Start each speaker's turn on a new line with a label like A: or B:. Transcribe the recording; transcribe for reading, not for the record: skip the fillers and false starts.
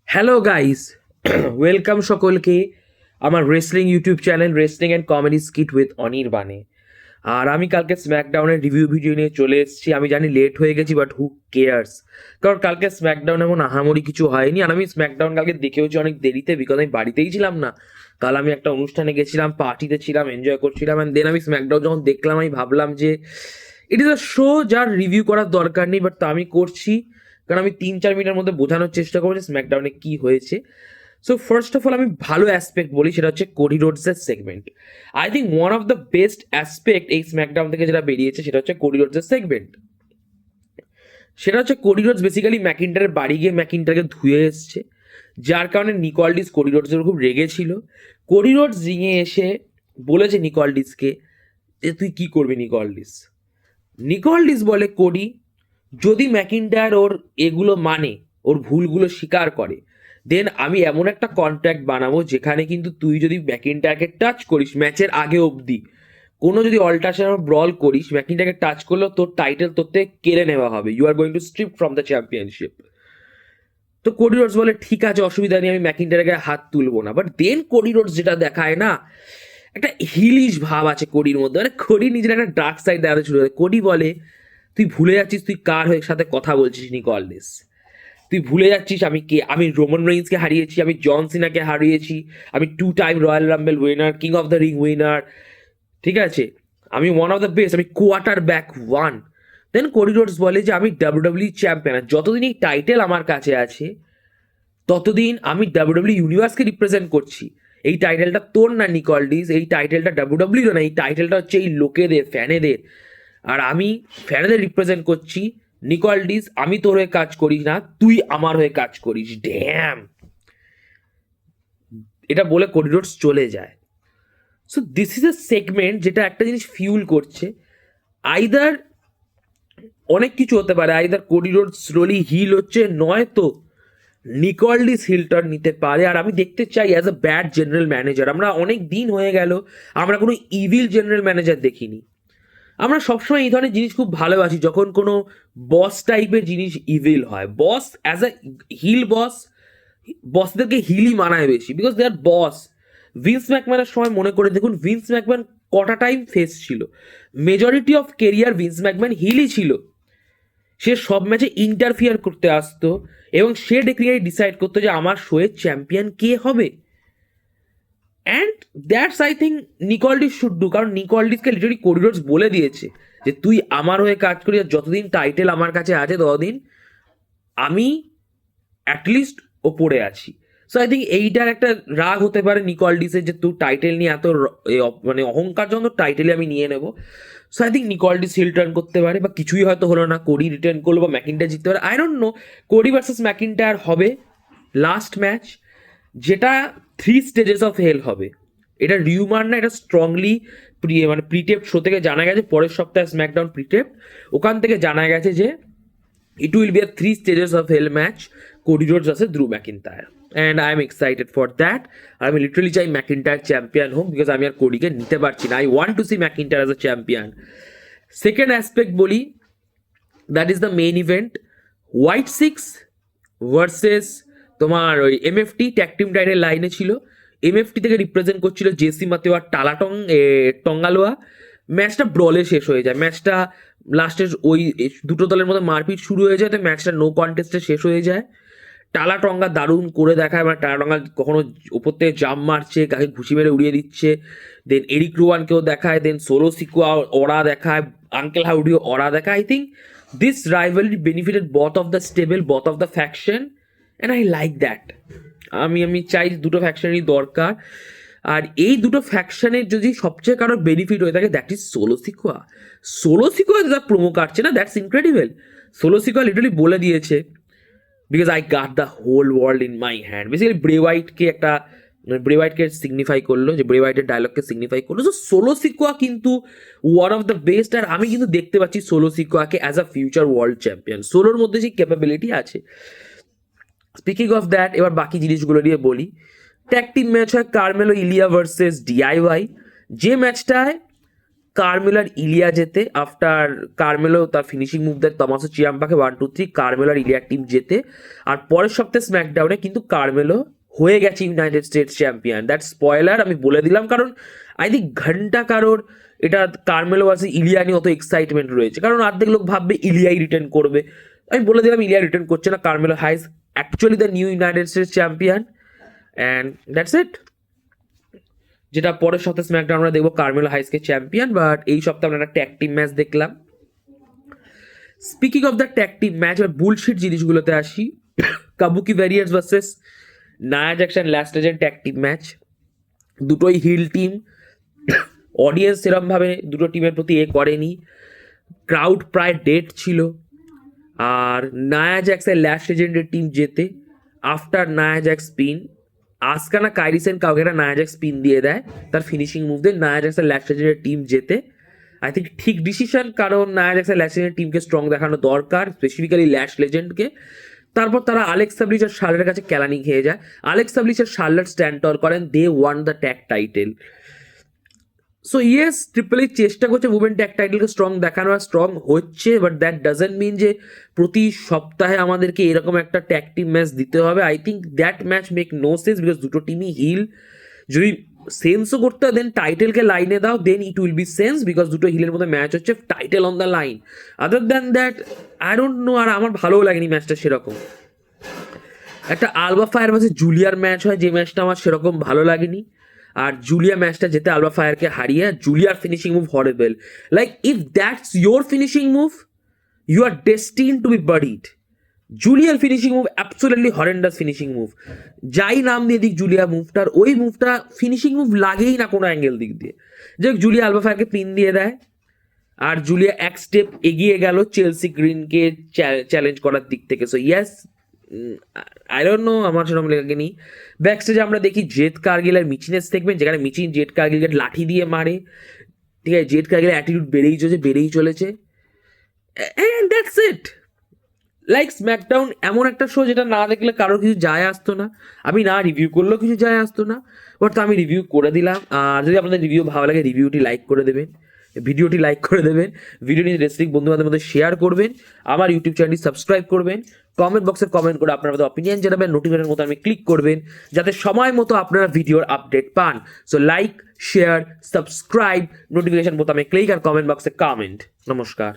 A: Hello guys, welcome সকলকে আমার wrestling YouTube channel wrestling and comedy skit with অনির্বাণে। আর আমি কালকে স্ম্যাকডাউনের রিভিউ ভিডিও নিয়ে চলে এসেছি। আমি জানি লেট হয়ে গেছি, বাট হু কেয়ার্স, কারণ কালকে স্ম্যাকডাউন এমন আহামরি কিছু হয়নি। আর আমি স্ম্যাকডাউন কালকে দেখেওছি অনেক দেরিতে, বিকজ আমি বাড়িতেই ছিলাম না। কাল আমি একটা অনুষ্ঠানে গেছিলাম, পার্টিতে ছিলাম, এনজয় করছিলাম। অ্যান্ড দেন আমি স্ম্যাকডাউন যখন দেখলাম, আমি ভাবলাম যে ইট ইজ আ শো যার রিভিউ করার দরকার নেই, বাট তা আমি করছি, কারণ আমি 3-4 মিনিটের মধ্যে বোঝানোর চেষ্টা করছি স্ম্যাকডাউনে কি হয়েছে। সো ফার্স্ট অফ অল আমি ভালো অ্যাসপেক্ট বলি, সেটা হচ্ছে কোডি রোডসের segment. I think one of the best aspect এই স্ম্যাকডাউন থেকে যেটা বেরিয়েছে সেটা হচ্ছে কোডি রোডসের সেগমেন্ট। সেটা হচ্ছে কোডি রোডস বেসিক্যালি ম্যাকিন্টারের বাড়ি গিয়ে ম্যাকিন্টারকে ধুয়ে এসছে, যার কারণে নিকলডিস কোডি রোডসের খুব রেগেছিল। কোডি রোডস রিংয়ে এসে বলেছে নিকলডিসকে যে তুই কি করবি নিকলডিস। নিকলডিস বলে কোডি, যদি ম্যাকিন্টায়ার ওর এগুলো মানে, ওর ভুলগুলো স্বীকার করে, দেন আমি এমন একটা কন্ট্রাক্ট বানাবো যেখানে কিন্তু তুই যদি ম্যাকিন্টায়ারকে টাচ করিস ম্যাচের আগে অবধি, কোনো যদি অল্টারনেশন ব্রল করিস, ম্যাকিন্টায়ারকে টাচ করলেও তোর টাইটেল তোর থেকে কেড়ে নেওয়া হবে। You are going to strip from the championship. তো কোডি রোডস বলে ঠিক আছে, অসুবিধা নেই, আমি ম্যাকিন্টায়ারকে হাত তুলবো না। বাট দেন কোডি রোডস যেটা দেখায় না, একটা হিলিশ ভাব আছে কোডির মধ্যে, মানে কোডি নিজের একটা ডার্ক সাইড দেখাতে শুরু করে। কোডি বলে তুই ভুলে যাচ্ছিস তুই কার হয়ে সাথে কথা বলছিস নিকলডিস। তুই ভুলে যাচ্ছিস আমি কে। আমি রোমান রেইন্সকে হারিয়েছি, আমি জন সিনাকে হারিয়েছি, আমি 2 time royal rumble winner, king of the ring winner, ঠিক আছে, আমি ওয়ান অফ দ্য বেস্ট, আমি quarterback one. Then Cody Rhodes বলে যে আমি ডাব্লিউডাব্লিউ চ্যাম্পিয়ন, আর যতদিন এই টাইটেল আমার কাছে আছে ততদিন আমি ডাব্লিউডাব্লিউ ইউনিভার্সকে রিপ্রেজেন্ট করছি। এই টাইটেলটা তোর না নিকলডিস, এই টাইটেলটা ডাব্লিউডাব্লিউ না, এই টাইটেলটা হচ্ছে এই লোকেদের, ফ্যানেদের। আর আমি ফ্যানেদের রিপ্রেজেন্ট করছি। নিকলডিস, আমি তোর হয়ে কাজ করিস না, তুই আমার হয়ে কাজ করিস। ড্যাম, এটা বলে কোডি রোডস চলে যায়। So this is a segment যেটা একটা জিনিস ফিউল করছে। আইদার অনেক কিছু হতে পারে, either Cody Rhodes slowly heel হচ্ছে, নয়তো নিকলডিস হিলটার নিতে পারে। আর আমি দেখতে চাই as a bad general manager, আমরা অনেক দিন হয়ে গেল আমরা কোনো ইভিল জেনারেল ম্যানেজার দেখিনি। আমরা সবসময় এই ধরনের জিনিস খুব ভালোবাসি, যখন কোনো বস টাইপের জিনিস ইভিল হয়। বস অ্যাজ আ হিল বস, বসদেরকে হিলই মানায় বেশি, because they R boss. Vince ম্যাকম্যানের সময় মনে করে দেখুন, ভিন্স ম্যাকম্যান কটা টাইম ফেস ছিল? মেজরিটি অফ কেরিয়ার ভিন্স ম্যাকম্যান হিলই ছিল। সে সব ম্যাচে ইন্টারফিয়ার করতে আসতো এবং সে ক্লিয়ারলি ডিসাইড করতো যে আমার শোয়ের চ্যাম্পিয়ন কে হবে। And that's I think Nick Aldis should do, কারণ নিকলডিসকে লিটারালি কোডি রোডস বলে দিয়েছে যে তুই আমার হয়ে কাজ করি, আর যতদিন টাইটেল আমার কাছে আছে ততদিন আমি অ্যাটলিস্ট ওপরে আছি। সো আই থিঙ্ক এইটার একটা রাগ হতে পারে নিকলডিসের, যে তুই টাইটেল নিয়ে এত মানে অহংকার জন্য টাইটেলে আমি নিয়ে নেবো। So I think Nick Aldis heel turn করতে পারে, বা কিছুই হয়তো হলো না, কোডি রিটার্ন করলো বা ম্যাকিন্টায়ার জিততে পারে, I don't know. Cody versus McIntyre হবে লাস্ট ম্যাচ, যেটা 3 স্টেজেস অফ হেল হবে। এটা রিউমার না, এটা স্ট্রংলি মানে প্রিটেপ শো থেকে জানা গেছে, পরের সপ্তাহে স্ম্যাকডাউন প্রিটেপ, ওখান থেকে জানা গেছে যে it will be a 3 stages of hell match, Cody Rhodes versus Drew McIntyre, and I am excited for that. আমি লিটারালি চাই ম্যাকিন্টায়ার চ্যাম্পিয়ন হোক, বিকজ আমি আর কোডিকে নিতে পারছি না। I want to see McIntyre as a champion. Second aspect বলি, that is the main event, Wyatt Sicks versus তোমার ওই এমএফটি ট্যাগ টিম টাইটেল লাইনে ছিল। এমএফটি থেকে রিপ্রেজেন্ট করছিল জেসি মাতেও আর টঙ্গালোয়া। ম্যাচটা ব্রলে শেষ হয়ে যায়। ম্যাচটা লাস্টে ওই দুটো দলের মধ্যে মারপিট শুরু হয়ে যায়, তো ম্যাচটা নো কন্টেস্টে শেষ হয়ে যায়। টালাটঙ্গা দারুণ করে দেখায়, মানে টালাটঙ্গা কখনো ওপর থেকে জাম্প মারছে, কাকে ঘুষি মেরে উড়িয়ে দিচ্ছে। দেন এরিক রোয়ানকেও দেখায়, দেন সোলো সিকুয়া ওরা দেখায়, আঙ্কেল হাউডিও ওরা দেখায়। I think this rivalry benefited both of the stable, both of the faction, and I like that. আমি চাই দুটো ফ্যাকশনেরই দরকার। আর এই দুটো ফ্যাকশনের যদি সবচেয়ে কারোর বেনিফিট হয়ে থাকে, that is Solo Sikoa. Solo Sikoa যা প্রোমো কাটছে না, that's incredible. Solo Sikoa literally বলে দিয়েছে, because I got the whole world in my hand. Basically Bray হোয়াইটকে একটা, ব্রে হোয়াইটকে সিগনিফাই করলো, যে ব্রে হোয়াইটের ডায়লগকে সিগনিফাই করলো। সো সোলো সিকুয়া কিন্তু ওয়ান অফ দ্য বেস্ট, আর আমি কিন্তু দেখতে পাচ্ছি সোলো সিকুয়াকে as a future world champion. সোলোর মধ্যে যে ক্যাপাবিলিটি আছে। স্পিকিং অফ দ্যাট, এবার বাকি জিনিসগুলো নিয়ে বলি। ট্যাগ টিম ম্যাচ হয় কার্মেলো ইলিয়া ভার্সেস ডিআইওয়াই, যে ম্যাচটায় কার্মেলো আর ইলিয়া জেতে আফটার কার্মেলো তার ফিনিশিং মুভ দেয় টমাসো চিয়াম্পাকে 1-2-3 কার্মেলো আর ইলিয়ার টিম জেতে। আর পরের সপ্তাহে স্ম্যাকডাউনে কিন্তু কার্মেলো হয়ে গেছে United States champion. That spoiler আমি বলে দিলাম, কারণ আই থিঙ্ক ঘন্টা কারোর এটা কার্মেলো ভার্সেস ইলিয়া নিয়ে অত এক্সাইটমেন্ট রয়েছে, কারণ অর্ধেক লোক ভাববে ইলিয়াই রিটার্ন করবে। আমি বলে দিলাম ইলিয়া রিটার্ন করছে না, Carmelo Hayes actually the new United States champion and that's it. যেটা পরের সপ্তাহে স্ম্যাকডাউন আমরা দেখবো কার্মেলো হাইজকে চ্যাম্পিয়ন। বাট এই সপ্তাহে আমরা একটা ট্যাগ টিম ম্যাচ দেখলাম। Speaking of the tag team match বা বুলশিট জিনিসগুলোতে আসি, Kabuki Warriors versus Nia Jackson last legend tag team match. দুটোই হিল টিম, অডিয়েন্স সেরমভাবে দুটো টিমের প্রতি করেনি, ক্রাউড প্রায় ডেড ছিল। আর নায়া জ্যাক্সের লাস্ট লেজেন্ডের টিম জেতে আফটার নায়া জ্যাক্স স্পিন। আসকানা কাইরিসেন কাউকে একটা নায়া জ্যাক্স স্পিন দিয়ে দেয় তার ফিনিশিং মুভ দিয়ে, নায়া জ্যাক্সের লাস্ট লেজেন্ডের টিম জেতে। আই থিঙ্ক ঠিক ডিসিশন, কারণ নায়া জ্যাক্সের লাস্ট লেজেন্ডের টিমকে স্ট্রং দেখানো দরকার, স্পেসিফিক্যালি লাস্ট লেজেন্ডকে। তারপর তারা আলেক্সা ব্লিচ আর শার্লেটের কাছে কেলানি খেয়ে যায়। আলেক্সা ব্লিচ আর শার্লেট স্ট্যান্ড টল করেন, they won the tag title. So yes, triple H চেষ্টা করছে উমেন ট্যাগ টাইটেলকে স্ট্রং দেখানো, আর স্ট্রং হচ্ছে, বাট দ্যাট ডাজেন্ট মিন যে প্রতি সপ্তাহে আমাদেরকে এরকম একটা ট্যাগ টিম ম্যাচ দিতে হবে। I think that match make no sense, because দুটো টিমই হিল। যদি সেন্সও করতে হয় দেন টাইটেলকে লাইনে দাও, then it will be sense, because দুটো হিলের মধ্যে ম্যাচ হচ্ছে, title on the line. Other than that I don't know. আর আমার ভালোও লাগেনি ম্যাচটা সেরকম। একটা আলবা ফায়ার ভার্সেস জুলিয়ার ম্যাচ হয়, যে ম্যাচটা আমার সেরকম ভালো লাগেনি। আর জুলিয়া ম্যাচটা যেতে আলবা ফায়ারকে হারিয়ে, জুলিয়ার finishing move horrible. Like if that's your finishing move, you are destined to be buried. জুলিয়ার finishing move absolutely horrendous finishing move. যাই নাম দিয়ে দিক জুলিয়া মুভটার, ওই মুভটা ফিনিশিং মুভ লাগেই না কোনো অ্যাঙ্গেল দিক দিয়ে। যে জুলিয়া আলবা ফায়ারকে পিন দিয়ে দেয়, আর জুলিয়া এক স্টেপ এগিয়ে গেল চেলসি গ্রিনকে চ্যালেঞ্জ করার দিক থেকে। So yes, I don't no, আমার সেরকম লেগেনি। ব্যাক স্টেজে আমরা দেখি জেট কার্গিল আর মিচিনের সেগমেন্ট, যেখানে মিচিন জেট কার্গিলকে লাঠি দিয়ে মারে। ঠিক আছে, জেট কার্গিলের অ্যাটিটিউড বেড়েই চলেছে and that's it. Like SmackDown এমন একটা শো যেটা না দেখলে কারোর কিছু যায় আসতো না, আমি না রিভিউ করলেও কিছু যায় আসতো না, বাট তো আমি রিভিউ করে দিলাম। আর যদি আপনাদের রিভিউ ভালো লাগে, ভিডিওটি লাইক করে দেবেন, ভিডিওটি রেসলিং বন্ধুবান্ধবের মধ্যে শেয়ার করবেন, আমার ইউটিউব চ্যানেলটি সাবস্ক্রাইব করবেন, কমেন্ট বক্সে কমেন্ট করে আপনারা অপিনিয়ন জানাবেন, নোটিফিকেশন মতো আমি ক্লিক করবেন, যাতে সময় মতো আপনারা ভিডিওর আপডেট পান। So like, share, subscribe, notification বোতামে ক্লিক আর কমেন্ট বক্সে কমেন্ট। নমস্কার।